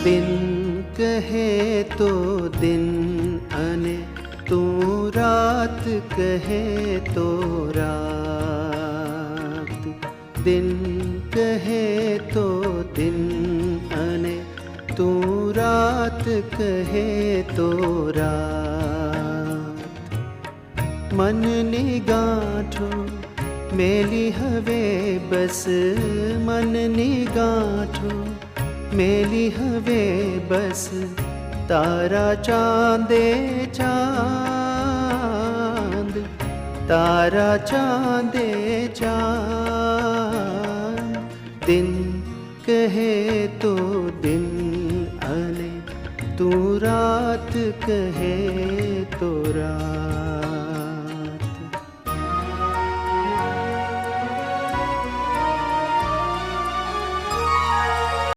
दिन कहे तो दिन अने तू रात कहे तो रात। दिन कहे तो दिन अने तू रात कहे तो रात। मननी गांठो मेली हवे बस, मननी गांठो मेली हवे बस, तारा चांदे चांद, तारा चांदे चांद। दिन कहे तो दिन अने तू रात कहे तो रात।